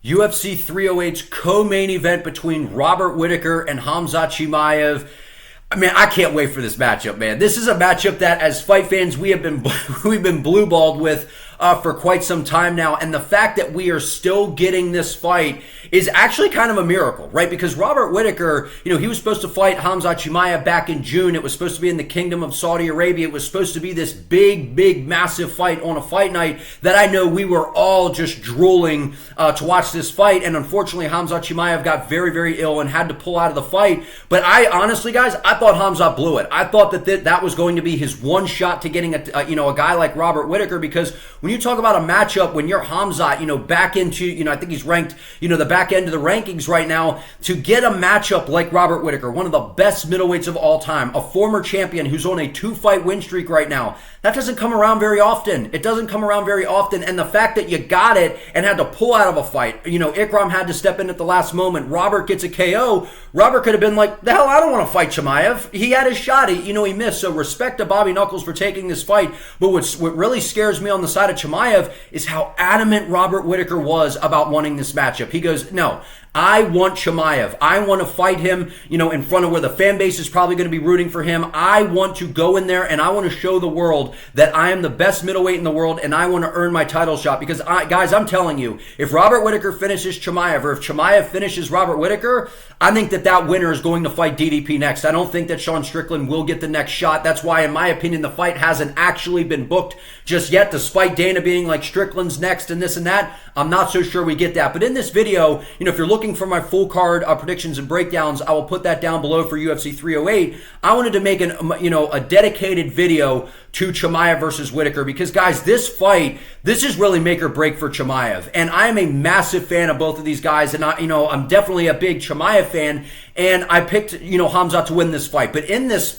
UFC 308's co-main event between Robert Whittaker and Khamzat Chimaev. I mean, I can't wait for this matchup, man. This is a matchup that, as fight fans, we've been blue-balled with for quite some time now. And the fact that we are still getting this fight is actually kind of a miracle, right? Because Robert Whittaker, he was supposed to fight Khamzat Chimaev back in June. It was supposed to be in the Kingdom of Saudi Arabia. It was supposed to be this big, massive fight on a fight night that I know we were all just drooling to watch this fight. And unfortunately, Khamzat Chimaev got very ill and had to pull out of the fight. But I honestly, guys, I thought Khamzat blew it. I thought that was going to be his one shot to getting a guy like Robert Whittaker, because when you talk about a matchup, when you're Khamzat, back into, I think he's ranked, the back end of the rankings right now, to get a matchup like Robert Whittaker, one of the best middleweights of all time, a former champion who's on a 2-fight win streak right now, that doesn't come around very often. It doesn't come around very often. And the fact that you got it and had to pull out of a fight, Ikram had to step in at the last moment. Robert gets a KO. Robert could have been like, the hell, I don't want to fight Chimaev. He had his shot. He missed. So respect to Bobby Knuckles for taking this fight. But what really scares me on the side of Chimaev is how adamant Robert Whittaker was about wanting this matchup. He goes, no, I want Chimaev. I want to fight him, in front of where the fan base is probably going to be rooting for him. I want to go in there and I want to show the world that I am the best middleweight in the world and I want to earn my title shot. Because, guys, I'm telling you, if Robert Whittaker finishes Chimaev, or if Chimaev finishes Robert Whittaker, I think that winner is going to fight DDP next. I don't think that Sean Strickland will get the next shot. That's why, in my opinion, the fight hasn't actually been booked just yet, despite Dana being like Strickland's next and this and that. I'm not so sure we get that. But in this video, if you're looking for my full card predictions and breakdowns, I will put that down below for UFC 308. I wanted to make a dedicated video to Chimaev versus Whittaker because, guys, this is really make or break for Chimaev. And I am a massive fan of both of these guys, and I'm definitely a big Chimaev fan. And I picked, Khamzat to win this fight. But in this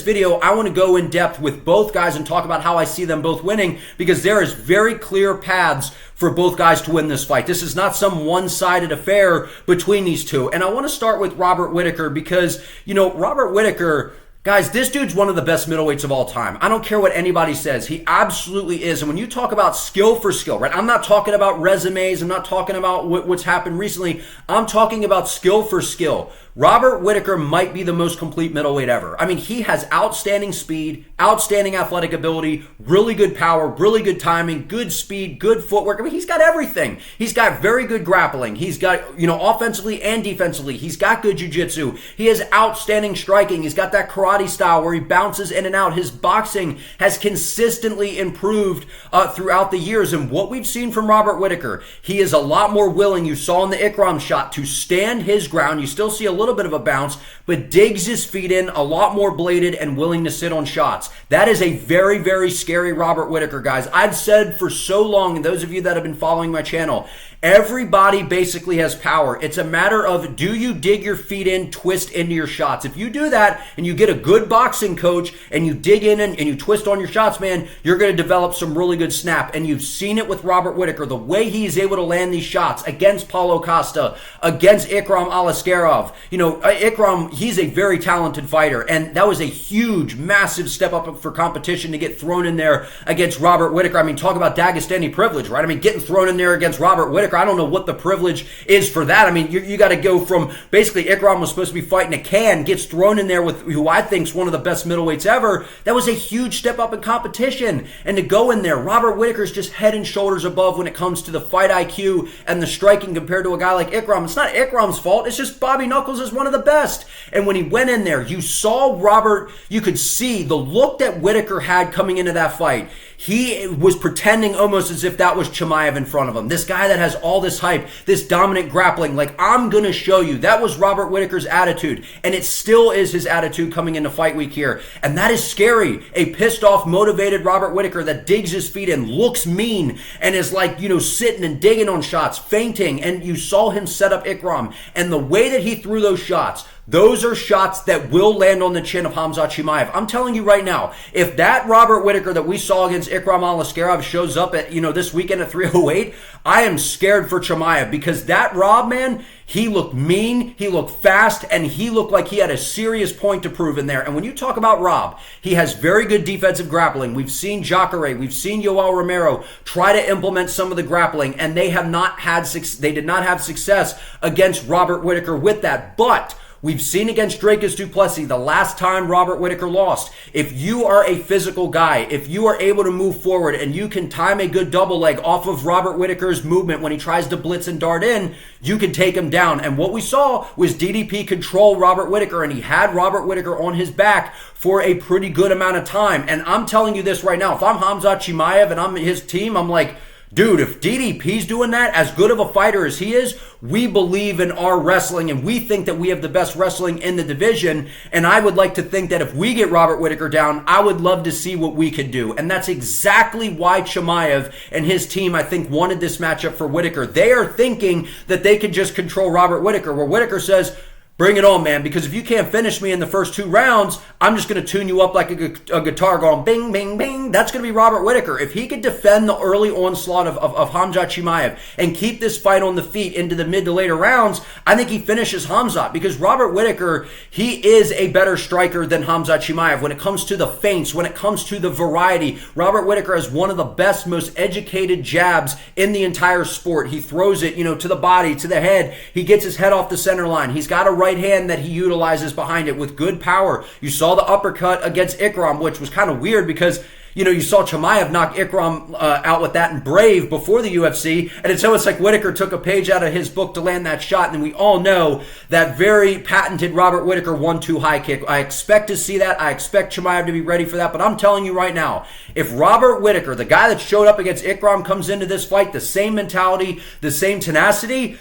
video, I want to go in depth with both guys and talk about how I see them both winning, because there is very clear paths for both guys to win this fight. This is not some one-sided affair between these two. And I want to start with Robert Whittaker because, Robert Whittaker, guys, this dude's one of the best middleweights of all time. I don't care what anybody says. He absolutely is. And when you talk about skill for skill, right? I'm not talking about resumes. I'm not talking about what's happened recently. I'm talking about skill for skill. Robert Whittaker might be the most complete middleweight ever. I mean, he has outstanding speed, outstanding athletic ability, really good power, really good timing, good speed, good footwork. I mean, he's got everything. He's got very good grappling. He's got, offensively and defensively. He's got good jiu-jitsu. He has outstanding striking. He's got that karate style where he bounces in and out. His boxing has consistently improved throughout the years. And what we've seen from Robert Whittaker, he is a lot more willing, you saw in the Ikram shot, to stand his ground. You still see a little bit of a bounce, but digs his feet in, a lot more bladed and willing to sit on shots. That is a very scary Robert Whittaker, guys. I've said for so long, and those of you that have been following my channel, everybody basically has power. It's a matter of, do you dig your feet in, twist into your shots? If you do that and you get a good boxing coach and you dig in and you twist on your shots, man, you're going to develop some really good snap. And you've seen it with Robert Whittaker, the way he's able to land these shots against Paulo Costa, against Ikram Aliskerov. Ikram, he's a very talented fighter, and that was a huge, massive step up for competition to get thrown in there against Robert Whittaker. I mean, talk about Dagestani privilege, right? I mean, getting thrown in there against Robert Whittaker, I don't know what the privilege is for that. I mean, you got to go from, basically, Ikram was supposed to be fighting a can, gets thrown in there with who I think is one of the best middleweights ever. That was a huge step up in competition. And to go in there, Robert Whittaker's just head and shoulders above when it comes to the fight IQ and the striking compared to a guy like Ikram. It's not Ikram's fault. It's just Bobby Knuckles is one of the best. And when he went in there, you saw Robert, you could see the look that Whittaker had coming into that fight. He was pretending almost as if that was Chimaev in front of him. This guy that has all this hype, this dominant grappling, like, I'm going to show you. That was Robert Whittaker's attitude. And it still is his attitude coming into fight week here. And that is scary. A pissed off, motivated Robert Whittaker that digs his feet in, looks mean, and is like, sitting and digging on shots, feinting. And you saw him set up Ikram. And the way that he threw those shots, those are shots that will land on the chin of Khamzat Chimaev. I'm telling you right now, if that Robert Whittaker that we saw against Ikram Aliskerov shows up at, this weekend at 308, I am scared for Chimaev, because that Rob, man, he looked mean, he looked fast, and he looked like he had a serious point to prove in there. And when you talk about Rob, he has very good defensive grappling. We've seen Jacare, we've seen Yoel Romero try to implement some of the grappling, and they did not have success against Robert Whittaker with that. But we've seen against Dricus du Plessis, the last time Robert Whittaker lost, if you are a physical guy, if you are able to move forward and you can time a good double leg off of Robert Whittaker's movement when he tries to blitz and dart in, you can take him down. And what we saw was DDP control Robert Whittaker, and he had Robert Whittaker on his back for a pretty good amount of time. And I'm telling you this right now, if I'm Khamzat Chimaev and I'm his team, I'm like, dude, if DDP's doing that, as good of a fighter as he is, we believe in our wrestling, and we think that we have the best wrestling in the division. And I would like to think that if we get Robert Whittaker down, I would love to see what we could do. And that's exactly why Chimaev and his team, I think, wanted this matchup for Whittaker. They are thinking that they could just control Robert Whittaker, where Whittaker says, bring it on, man, because if you can't finish me in the first 2 rounds, I'm just going to tune you up like a guitar going bing, bing, bing. That's going to be Robert Whittaker. If he could defend the early onslaught of Khamzat Chimaev and keep this fight on the feet into the mid to later rounds, I think he finishes Khamzat, because Robert Whittaker, he is a better striker than Khamzat Chimaev. When it comes to the feints, when it comes to the variety, Robert Whittaker has one of the best, most educated jabs in the entire sport. He throws it, to the body, to the head. He gets his head off the center line. He's got a right hand that he utilizes behind it with good power. You saw the uppercut against Ikram, which was kind of weird because, you saw Chimaev knock Ikram out with that in Brave before the UFC, and it's almost like Whittaker took a page out of his book to land that shot, and we all know that very patented Robert Whittaker 1-2 high kick. I expect to see that. I expect Chimaev to be ready for that, but I'm telling you right now, if Robert Whittaker, the guy that showed up against Ikram, comes into this fight, the same mentality, the same tenacity,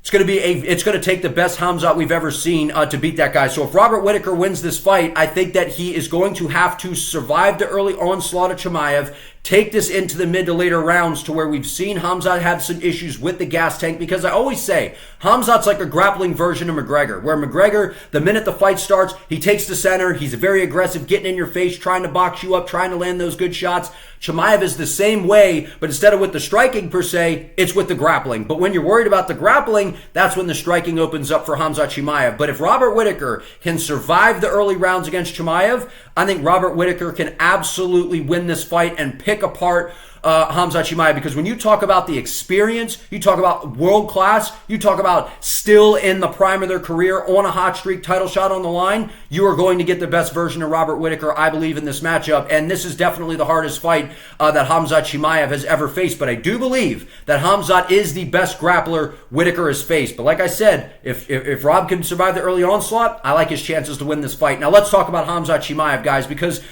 it's going to take the best Khamzat we've ever seen to beat that guy. So if Robert Whittaker wins this fight, I think that he is going to have to survive the early onslaught of Chimaev, take this into the mid to later rounds to where we've seen Khamzat have some issues with the gas tank, because I always say Khamzat's like a grappling version of McGregor, where McGregor, the minute the fight starts, he takes the center, he's very aggressive, getting in your face, trying to box you up, trying to land those good shots. Chimaev is the same way, but instead of with the striking per se, it's with the grappling. But when you're worried about the grappling, that's when the striking opens up for Khamzat Chimaev. But if Robert Whittaker can survive the early rounds against Chimaev, I think Robert Whittaker can absolutely win this fight and pick apart Khamzat Chimaev, because when you talk about the experience, you talk about world class, you talk about still in the prime of their career, on a hot streak, title shot on the line, you are going to get the best version of Robert Whittaker, I believe, in this matchup. And this is definitely the hardest fight that Khamzat Chimaev has ever faced. But I do believe that Khamzat is the best grappler Whittaker has faced. But like I said, if Rob can survive the early onslaught, I like his chances to win this fight. Now let's talk about Khamzat Chimaev, guys, because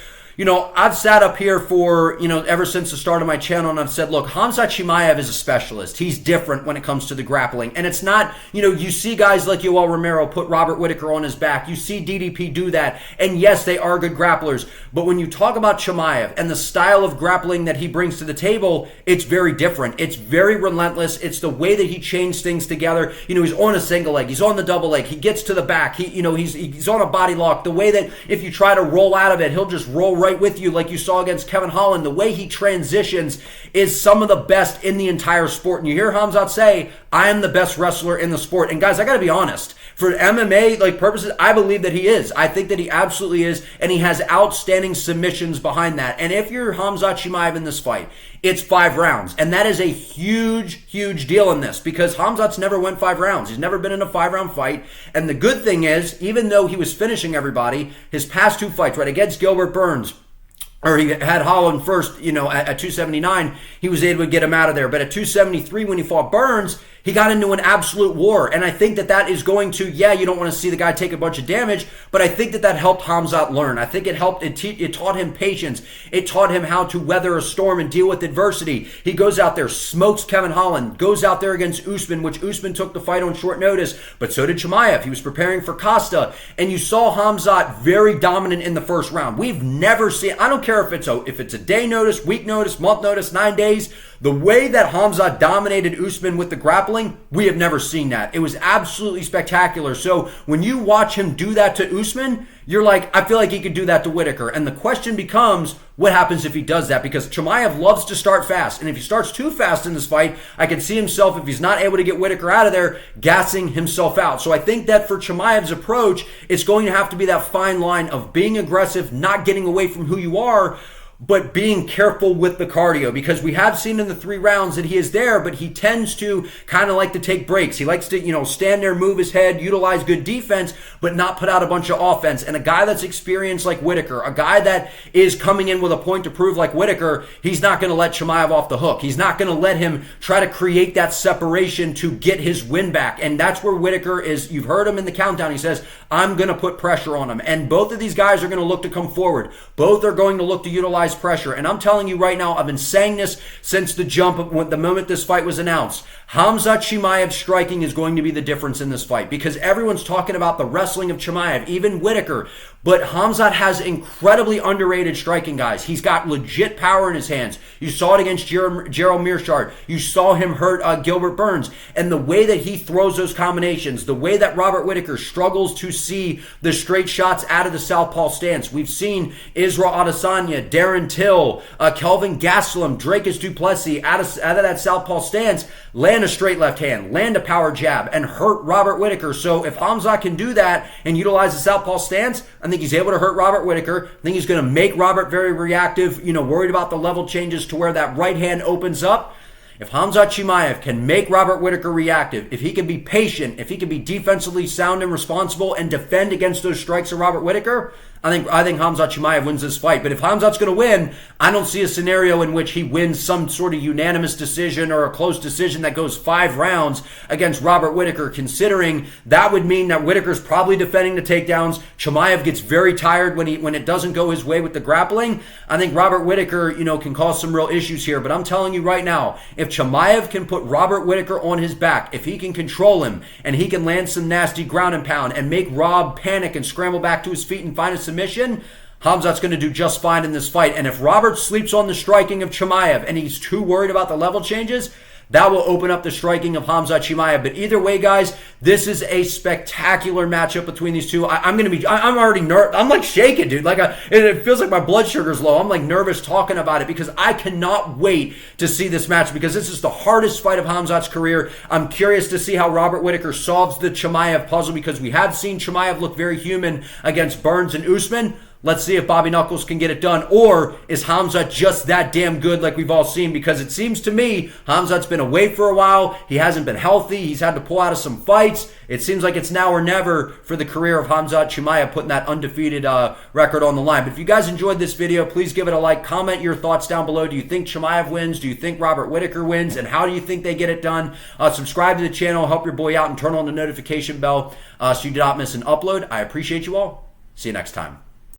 I've sat up here for, ever since the start of my channel, and I've said, look, Khamzat Chimaev is a specialist. He's different when it comes to the grappling. And it's not, you see guys like Yoel Romero put Robert Whittaker on his back. You see DDP do that. And yes, they are good grapplers. But when you talk about Chimaev and the style of grappling that he brings to the table, it's very different. It's very relentless. It's the way that he chains things together. He's on a single leg. He's on the double leg. He gets to the back. He's on a body lock. The way that if you try to roll out of it, he'll just roll right with you, like you saw against Kevin Holland. The way he transitions is some of the best in the entire sport. And you hear Khamzat say, I am the best wrestler in the sport. And guys, I got to be honest, for MMA purposes, I believe that he is. I think that he absolutely is, and he has outstanding submissions behind that. And if you're Khamzat Chimaev in this fight, it's 5 rounds. And that is a huge, huge deal in this, because Khamzat's never went 5 rounds. He's never been in a 5-round fight. And the good thing is, even though he was finishing everybody, his past 2 fights, right, against Gilbert Burns, or he had Holland first, at 279, he was able to get him out of there. But at 273, when he fought Burns, he got into an absolute war. And I think that is going to, you don't want to see the guy take a bunch of damage, but I think that helped Khamzat learn. I think it helped, it taught him patience. It taught him how to weather a storm and deal with adversity. He goes out there, smokes Kevin Holland, goes out there against Usman, which Usman took the fight on short notice, but so did Chimaev. He was preparing for Costa. And you saw Khamzat very dominant in the first round. We've never seen, I don't care if it's a day notice, week notice, month notice, 9 days, The way that Khamzat dominated Usman with the grappling, we have never seen that. It was absolutely spectacular. So when you watch him do that to Usman, you're like, I feel like he could do that to Whittaker. And the question becomes, what happens if he does that? Because Chimaev loves to start fast. And if he starts too fast in this fight, I can see himself, if he's not able to get Whittaker out of there, gassing himself out. So I think that for Chimaev's approach, it's going to have to be that fine line of being aggressive, not getting away from who you are, but being careful with the cardio, because we have seen in the 3 rounds that he is there, but he tends to kind of like to take breaks. He likes to, stand there, move his head, utilize good defense, but not put out a bunch of offense. And a guy that's experienced like Whittaker, a guy that is coming in with a point to prove like Whittaker, he's not going to let Chimaev off the hook. He's not going to let him try to create that separation to get his win back. And that's where Whittaker is. You've heard him in the countdown. He says, I'm going to put pressure on him. And both of these guys are going to look to come forward. Both are going to look to utilize pressure. And I'm telling you right now, I've been saying this since the jump, the moment this fight was announced. Khamzat Chimaev's striking is going to be the difference in this fight, because everyone's talking about the wrestling of Chimaev, even Whittaker. But Khamzat has incredibly underrated striking, guys. He's got legit power in his hands. You saw it against Gerald Meerschaert. You saw him hurt Gilbert Burns. And the way that he throws those combinations, the way that Robert Whittaker struggles to see the straight shots out of the southpaw stance. We've seen Israel Adesanya, Darren Till, Kelvin Gastelum, Dracus du Plessis out of that southpaw stance, land a straight left hand, land a power jab, and hurt Robert Whittaker. So if Khamzat can do that and utilize the southpaw stance, I think he's able to hurt Robert Whittaker. I think he's going to make Robert very reactive, worried about the level changes to where that right hand opens up. If Khamzat Chimaev can make Robert Whittaker reactive, if he can be patient, if he can be defensively sound and responsible and defend against those strikes of Robert Whittaker, I think Khamzat Chimaev wins this fight. But if Khamzat's going to win, I don't see a scenario in which he wins some sort of unanimous decision or a close decision that goes 5 rounds against Robert Whittaker, considering that would mean that Whittaker's probably defending the takedowns. Chimaev gets very tired when it doesn't go his way with the grappling. I think Robert Whittaker, can cause some real issues here. But I'm telling you right now, if Chimaev can put Robert Whittaker on his back, if he can control him and he can land some nasty ground and pound and make Rob panic and scramble back to his feet and find a submission, Khamzat's going to do just fine in this fight. And if Robert sleeps on the striking of Chimaev and he's too worried about the level changes, that will open up the striking of Khamzat Chimaev. But either way, guys, this is a spectacular matchup between these two. I'm already nervous. I'm like shaking, dude. It feels like my blood sugar's low. I'm like nervous talking about it because I cannot wait to see this match, because this is the hardest fight of Khamzat's career. I'm curious to see how Robert Whittaker solves the Chimaev puzzle, because we have seen Chimaev look very human against Burns and Usman. Let's see if Bobby Knuckles can get it done. Or is Khamzat just that damn good like we've all seen? Because it seems to me Khamzat's been away for a while. He hasn't been healthy. He's had to pull out of some fights. It seems like it's now or never for the career of Khamzat Chimaev, putting that undefeated record on the line. But if you guys enjoyed this video, please give it a like. Comment your thoughts down below. Do you think Chimaev wins? Do you think Robert Whittaker wins? And how do you think they get it done? Subscribe to the channel. Help your boy out and turn on the notification bell so you do not miss an upload. I appreciate you all. See you next time.